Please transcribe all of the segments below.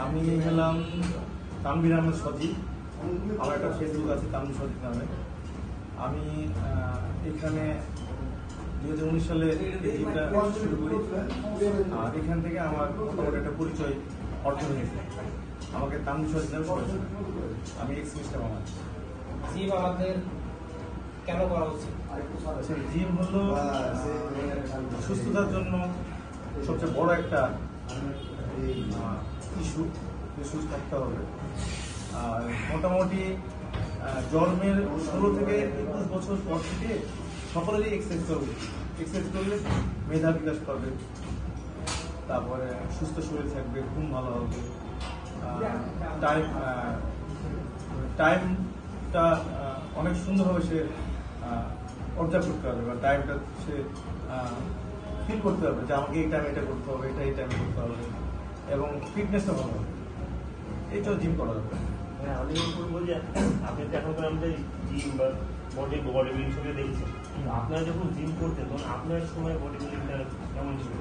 আমি হলাম তানভীর আহমেদ সজীব। আমার একটা ফেসবুক আছে তানভীর সজীব নামে। আমি এখানে 2019 সালে জিমটা শুরু করি। আর এখান থেকে আমার মোটামুটি একটা পরিচয় অর্জন হয়েছে। আমাকে তানভীর সজীব নামে সবাই। আমি এক্স-মিস্টার বানাচ্ছি। জিম আমাদের কেন করা উচিত? জিম হলো সুস্থতার জন্য সবচেয়ে বড় একটা ইস্যু। সুস্থ থাকতে হবে। আর মোটামুটি জন্মের 16 থেকে 21 বছর পর থেকে সকলেরই এক্সারসাইজ করবে। এক্সারসাইজ করলে মেধা বিকাশ করবে, তারপরে সুস্থ শরীর থাকবে, ঘুম ভালো হবে, টাইমটা অনেক সুন্দরভাবে সে অবজার্ভ করতে হবে, বা টাইমটা সে ফিল করতে হবে যে আমাকে এই টাইমে এটা করতে হবে, এটা এই টাইমে করতে হবে, এবং ফিটনেসটা ভালো হবে। এইটাও জিম করা যাবে। হ্যাঁ, আমি বলবো যে আপনি তো এখন আমাদের জিম বা বডি বিল্ডিং সবই দেখছেন। আপনারা যখন জিম করতেন তখন আপনার সময় বডি বিল্ডিংটা কেমন ছিল?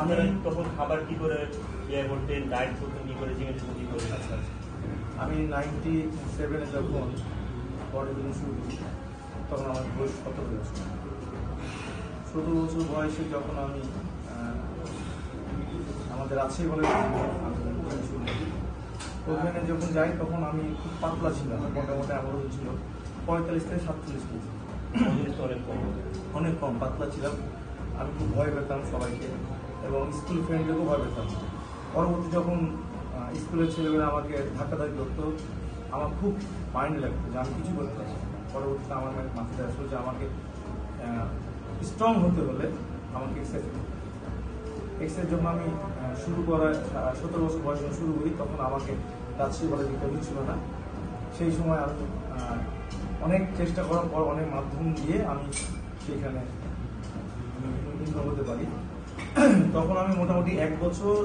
আপনারা তখন খাবার কি করে ইয়ে করতেন, ডায়েট করতেন কি করে, জিমের জন্য কি করে? আমি 97-এ যখন বডি বিল্ডিং শুরু করি তখন আমার বয়স 17 বছর। 17 বছর বয়সে যখন আমি আমাদের রাজশাহী বলে ওখানে যখন যাই তখন আমি খুব পাতলা ছিলাম। মোটামুটি আমার ওজন ছিল 45 থেকে 47 কেজি। অনেক কম পাতলা ছিলাম। আমি খুব ভয় পেতাম সবাইকে, এবং স্কুল ফ্রেন্ডদেরকেও ভয় পেতাম। পরবর্তী যখন স্কুলের ছেলেমেয়েরা আমাকে ধাক্কাধাক্কি করতো, আমার খুব মাইন্ড লাগতো যে আমি কিছু করতে পারছি। পরবর্তীতে আমার মাথায় আসলো যে আমাকে স্ট্রং হতে হলে আমাকে এক্সারসাইজ করতে হবে। এক্সারসাইজ যখন আমি শুরু করার 17 বছর বয়সে শুরু করি তখন আমাকে রাজশাহী বলে দিতে ছিল না। সেই সময় আমি অনেক চেষ্টা করার পর অনেক মাধ্যম দিয়ে আমি সেইখানে ইনকাম হতে পারি। তখন আমি মোটামুটি 1 বছর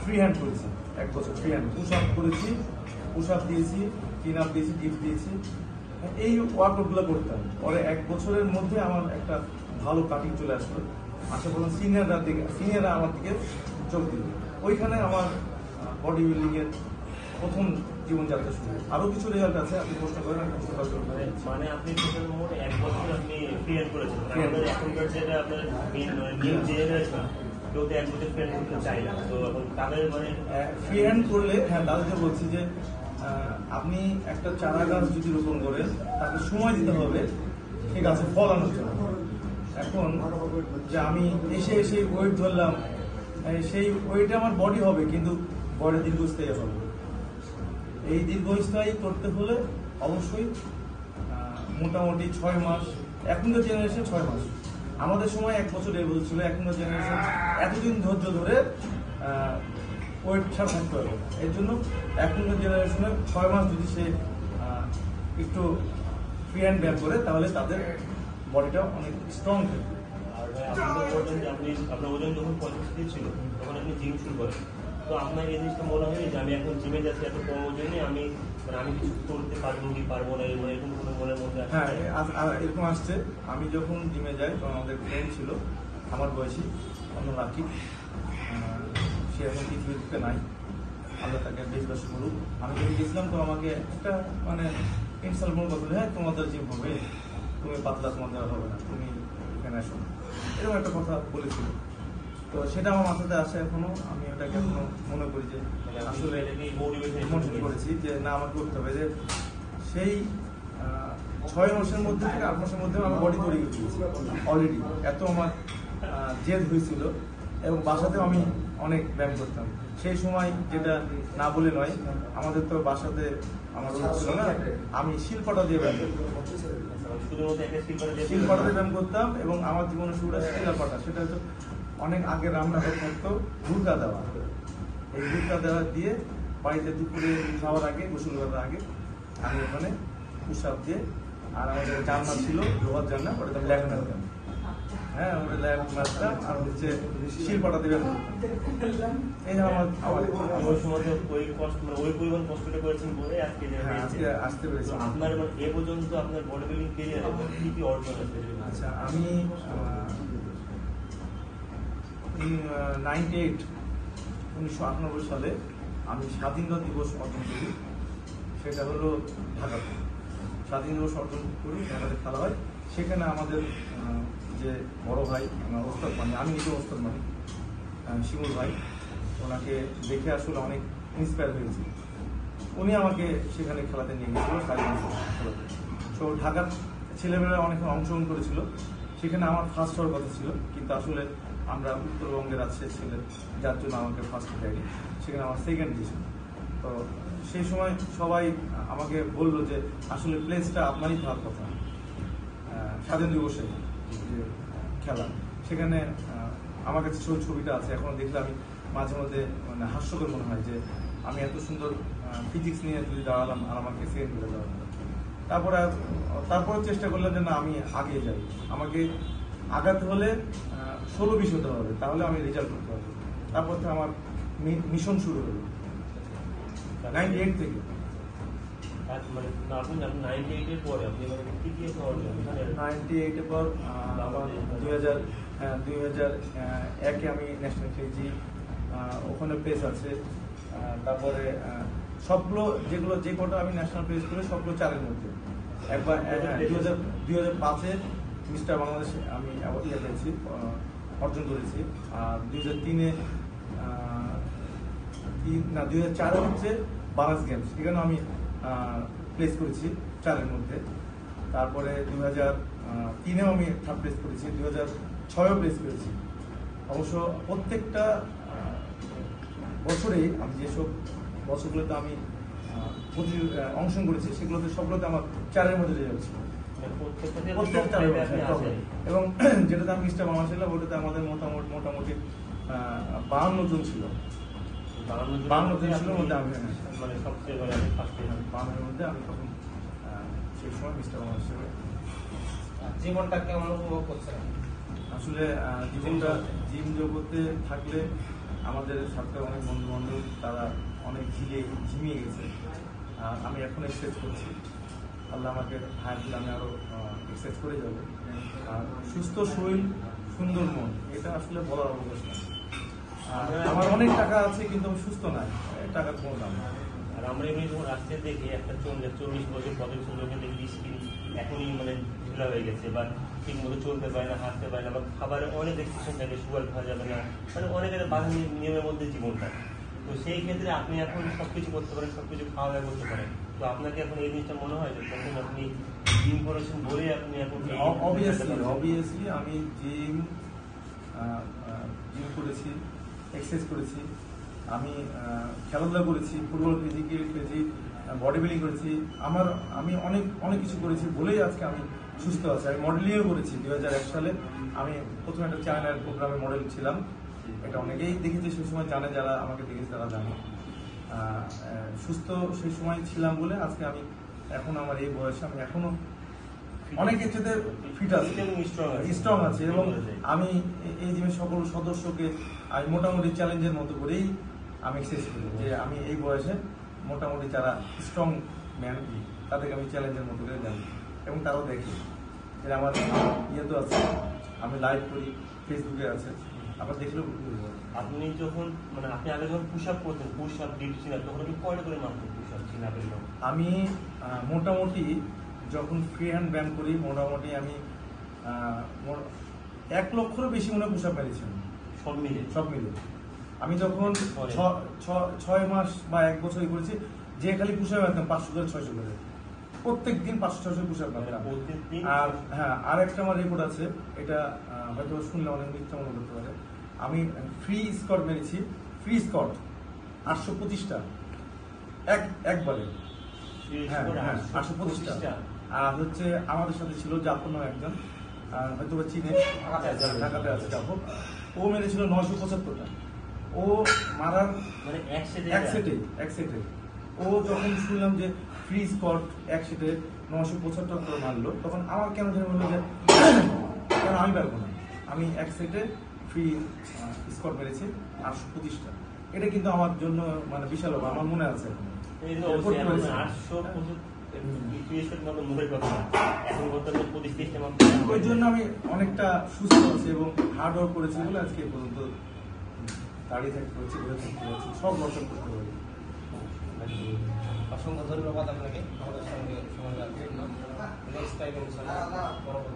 ফ্রি হ্যান্ড করেছি। 1 বছর ফ্রি হ্যান্ড পুশ আপ করেছি, পুশ আপ দিয়েছি, ক্লিন আপ দিয়েছি, ডিপ দিয়েছি, এই ওয়ার্কআউটগুলো করতাম। পরে 1 বছরের মধ্যে আমার একটা ভালো কাটিং চলে আসলো। আশা করলাম সিনিয়ররা আমার দিকে চোখ দিল। ওইখানে আমার বডি বিল্ডিং এর প্রথম জীবনযাত্রা শুরু। আরো কিছু রেজাল্ট আছে, আপনি প্রশ্ন করেন, আমি প্রশ্ন করতে পারি। মানে আপনি মোট 1 বছর আপনি ফ্রি হ্যান্ড করেছেন। এখনকার যেটা আপনার জেনারেশন কেউ তো 1 বছর ফ্রি হ্যান্ড করতে চাই না, তো এখন তাদের মানে ফ্রি হ্যান্ড করলে, হ্যাঁ দাদাকে বলছি যে আপনি একটা চারা গাছ যদি রোপণ করেন তাকে সময় দিতে হবে সেই গাছে ফল আনার জন্য। এখন যে আমি এসে ওয়েট ধরলাম, সেই ওয়েটে আমার বডি হবে, কিন্তু বডি দীর্ঘস্থায়ী হবে। এই দীর্ঘস্থায়ী করতে হলে অবশ্যই মোটামুটি 6 মাস, এখনকার জেনারেশন 6 মাস। আমাদের সময় 1 বছর 1.5 বছর ছিল। এখনকার জেনারেশন এতদিন ধৈর্য ধরে ওয়েট ছাড়া থাকতে হবে। এর জন্য এখনকার জেনারেশনে 6 মাস যদি সে একটু ফ্রি হ্যান্ড ব্যায়াম করে তাহলে তাদের বডিটা অনেক স্ট্রং থাকবে। আপনার ওজন যখন 65 ছিল তখন আপনি জিম শুরু করেন, তো আপনার এই জিনিসটা মনে হয় যে আমি এখন জিমে যাচ্ছি এত কম ওজনে, আমি কিছু করতে পারবো কি পারবো না, এরকম কোনো মনের মধ্যে? হ্যাঁ, এরকম আসছে। আমি যখন জিমে যাই তখন আমাদের ফ্রেন্ড ছিল আমার বয়সী, অন্য রাকিব, সে এখন পৃথিবীতে নাই, আল্লাহ তাকে বেশ করুক। আমি যখন গেছিলাম তো আমাকে একটা মানে ইনসাল্ট মনে করছিল, হ্যাঁ তোমাদের জিম হবে, তুমি পাতলা, তোমাদের হবে না, তুমি এখানে আসো, এরকম একটা কথা বলেছিল। তো সেটা আমার মাথাতে আসে এখনো। আমি ওটাকে এখনো মনে করি যে আসলে মোটিভেট করেছি যে না, আমার করতে হবে। যে সেই 6 মাসের মধ্যে থেকে 8 মাসের মধ্যে আমার বডি তৈরি করে দিয়েছি অলরেডি। এত আমার জেদ হয়েছিল, এবং বাসাতেও আমি অনেক ব্যায়াম করতাম। সেই সময় যেটা না বলে নয়, আমাদের তো বাসাতে আমার ছিল না, আমি শিলপাটা দিয়ে ব্যায়াম করতাম। শিলপাটা দিয়ে ব্যায়াম করতাম, এবং আমার জীবনের শুরুটা শিলাপাটা। সেটা হচ্ছে অনেক আগে রান্না থাকতো ভুট্টা দেওয়া। এই ভুট্টা দেওয়া দিয়ে বাড়িতে দুপুরে খাওয়ার আগে, গোসল করার আগে আমি ওখানে পুশ আপ দিয়ে, আর আমাদের জানলা ছিল লোহার জানলা, ওটা আমি ল্যাগ মারতাম। হ্যাঁ, আমরা ল্যাগ মারতাম আর হচ্ছে শিলপাটা দিয়ে এই আমার ওই সময় ওই পরিমাণ কষ্টটা করেছেন বলে আজকে আসতে পেরেছি। আপনার এ পর্যন্ত আপনার বডি বিল্ডিং কেরিয়ারে কি কি অর্জন আছে? আচ্ছা, আমি 1998 সালে আমি স্বাধীনতা দিবস অর্জন করি, সেটা হলো ঢাকাতে। স্বাধীন দিবস অর্জন করি, ঢাকাতে খেলা হয়। সেখানে আমাদের যে বড় ভাই ওস্তাদ মানি, আমি নিজে ওস্তাদ মানি, শিমুল ভাই, ওনাকে দেখে আসলে অনেক ইন্সপায়ার হয়েছি। উনি আমাকে সেখানে খেলাতে নিয়ে গেছিল, স্বাধীন দিবস খেলাতে। তো ঢাকার ছেলেমেয়েরা অনেক অংশগ্রহণ করেছিল, সেখানে আমার ফার্স্ট হওয়ার কথা ছিল, কিন্তু আসলে আমরা উত্তরবঙ্গের আছে ছেলে, যার জন্য আমাকে ফার্স্ট দেয়নি, সেখানে আমার সেকেন্ড দিয়েছিল। তো সেই সময় সবাই আমাকে বললো যে আসলে প্লেসটা আপনারই থাকার কথা, স্বাধীন দিবসে যে খেলা। সেখানে আমার কাছে ছবিটা আছে, এখনো দেখলে আমি মাঝে মধ্যে মানে হাস্যকর মনে হয় যে আমি এত সুন্দর ফিজিক্স নিয়ে যদি দাঁড়ালাম আর আমাকে সেকেন্ড করে দাঁড়ালাম। তারপরে চেষ্টা করলাম যে না, আমি আগে যাই, আমাকে আগাতে হলে 16-20 হতে হবে, তাহলে আমি রেজাল্ট করতে পারবো। তারপর থেকে আমার মিশন শুরু হলো 98 থেকে। মানে আপনি 98 এর পরে আপনি কি কি হওয়ার জন্য 98 এর পর আবার 2001-এ আমি ন্যাশনাল খেলেছি, ওখানে প্লেস আছে। তারপরে সবগুলো যে কটা আমি ন্যাশনাল প্লেস করে সবগুলো 4-এর মধ্যে। একবার 2005-এ মিস্টার বাংলাদেশ আমি ইয়ে পেয়েছি, অর্জন করেছি। আর 2003-এ 2004-এ হচ্ছে বাংলাদেশ গেমস, এখানে আমি প্লেস করেছি 4-এর মধ্যে। তারপরে 2003-এও আমি থার্ড প্লেস করেছি, 2006-এও প্লেস করেছি। অবশ্য প্রত্যেকটা বছরেই আমি যেসব বছরগুলোতে আমি অংশগ্রহণ করেছি সেগুলোতে সবগুলোতে আমার 4-এর মধ্যে রেজাল্ট ছিল, প্রত্যেকটা 4-এর মধ্যে। এবং যেটাতে আমি মিস্টার বাংলা ছিলাম ওটাতে আমাদের মোটামুটি 52 জন ছিল, 52 জন ছিল মধ্যে আমি মানে সবচেয়ে 52-এর মধ্যে আমি তখন সেই সময় মিস্টার বাংলা হিসেবে। জীবনটা কেমন উপভোগ করছেন? আসলে জীবনটা জিম জগতে থাকলে আমাদের সাথে অনেক বন্ধু বান্ধব তারা অনেক ঝিমিয়ে গেছে। আমি এখন এক্সারসাইজ করছি, আল্লাহ আমাকে হায়াত দিলে আমি আরো এক্সারসাইজ করে যাবো। আর সুস্থ শরীর সুন্দর মন, এটা আসলে বলার অবকাশ নেই। আমার অনেক টাকা আছে কিন্তু আমি সুস্থ নাই, টাকার কোনো দাম না। আর আমরা এমনি যখন রাস্তায় দেখি একটা 40 বছর 45 বছর লোকে দেখি স্কিন এখনই মানে ঢিলা হয়ে গেছে, বা ঠিক মতো চলতে পারে না, হাঁটতে পারে না, বা খাবারে অনেক রেস্ট্রিকশন থাকে, সুগার খাওয়া যাবে না, মানে অনেকের বাধা নিয়মের মধ্যে জীবনটা। তো সেই ক্ষেত্রে আপনি এখন সবকিছু করতে পারেন, সবকিছু খাওয়া দাওয়া করতে পারেন। তো আপনাকে এখন এই জিনিসটা মনে হয় যে তখন আপনি জিম করেছেন বলে আপনি এখন অবভিয়াসলি আমি জিম করেছি, এক্সারসাইজ করেছি, আমি খেলাধুলা করেছি, ফুটবল খেলেছি, ক্রিকেট খেলেছি, বডি বিল্ডিং করেছি, আমি অনেক কিছু করেছি বলেই আজকে আমি সুস্থ আছি। আমি মডেলিংও করেছি 2001 সালে। আমি প্রথমে একটা চ্যানেলের প্রোগ্রামে মডেল ছিলাম, এটা অনেকেই দেখেছে সেই সময়, জানে যারা আমাকে দেখেছে তারা জানে। সুস্থ সেই সময় ছিলাম বলে আজকে আমি এখন আমার এই বয়সে আমি এখনো অনেক ক্ষেত্রে ফিট আছি, স্ট্রং আছে। এবং আমি এই জিমের সকল সদস্যকে আমি মোটামুটি চ্যালেঞ্জের মতো করেই আমি এক্সারসাইজ করি, যে আমি এই বয়সে মোটামুটি যারা স্ট্রং ম্যান তাদেরকে আমি চ্যালেঞ্জের মতো করে জানি, এবং তারাও দেখে যে আমার ইয়েতে আছে, আমি লাইভ করি, ফেসবুকে আছে, আবার দেখলেও আপনি যখন মানে আপনি আগে যখন পুশ আপ করতেন, push up deep sit up, তখন আপনি কয়টা করে মারতেন পুশ আপ সিট আপের? আমি মোটামুটি যখন ফ্রি হ্যান্ড ব্যায়াম করি মোটামুটি আমি 1 লক্ষেরও বেশি মনে পুশ আপ মেরেছি সব মিলে। আমি যখন 6 মাস বা 1 বছর করেছি, যে খালি পুশ আপ মারতাম 500 করে 600 করে, প্রত্যেক দিন 500-600 পুশ আপ মারতাম। আর হ্যাঁ, আর একটা আমার রেকর্ড আছে, এটা হয়তো শুনলে অনেক মিথ্যা মনে করতে পারে। আমি ফ্রি স্কট মেরেছি, ফ্রি স্কট 825টা একবারে। হ্যাঁ 825টা। আর হচ্ছে আমাদের সাথে ছিল জাফর নামে একজন, হয়তো বা চিনে, ঢাকাতে আছে জাফর, ও মেরেছিল 975টা। ও মারার মানে এক সেটে ও যখন শুনলাম যে ফ্রি স্কট এক সেটে 975 করে মারলো, তখন আমার কেন জানি বললো যে কেন আমি পারবো না। আমি এক সেটে ফ্রি স্কট মেরেছি 825টা। এটা কিন্তু আমার জন্য মানে বিশাল, আমার মনে আছে। ইউএসের মতো মুখের কথা না। এখন বর্তমানে 25-30টা মাত্র ওই জন্য আমি অনেকটা সুস্থ আছি এবং হার্ড ওয়ার্ক করেছি বলে আজকে এ পর্যন্ত দাঁড়িয়ে থাকতে পারছি, ঘুরে থাকতে পারছি, সব রসন করতে পারি। অসংখ্য ধন্যবাদ আপনাকে আমাদের সঙ্গে সময় দেওয়ার জন্য। নেক্সট টাইম ইনশাআল্লাহ পরবর্তী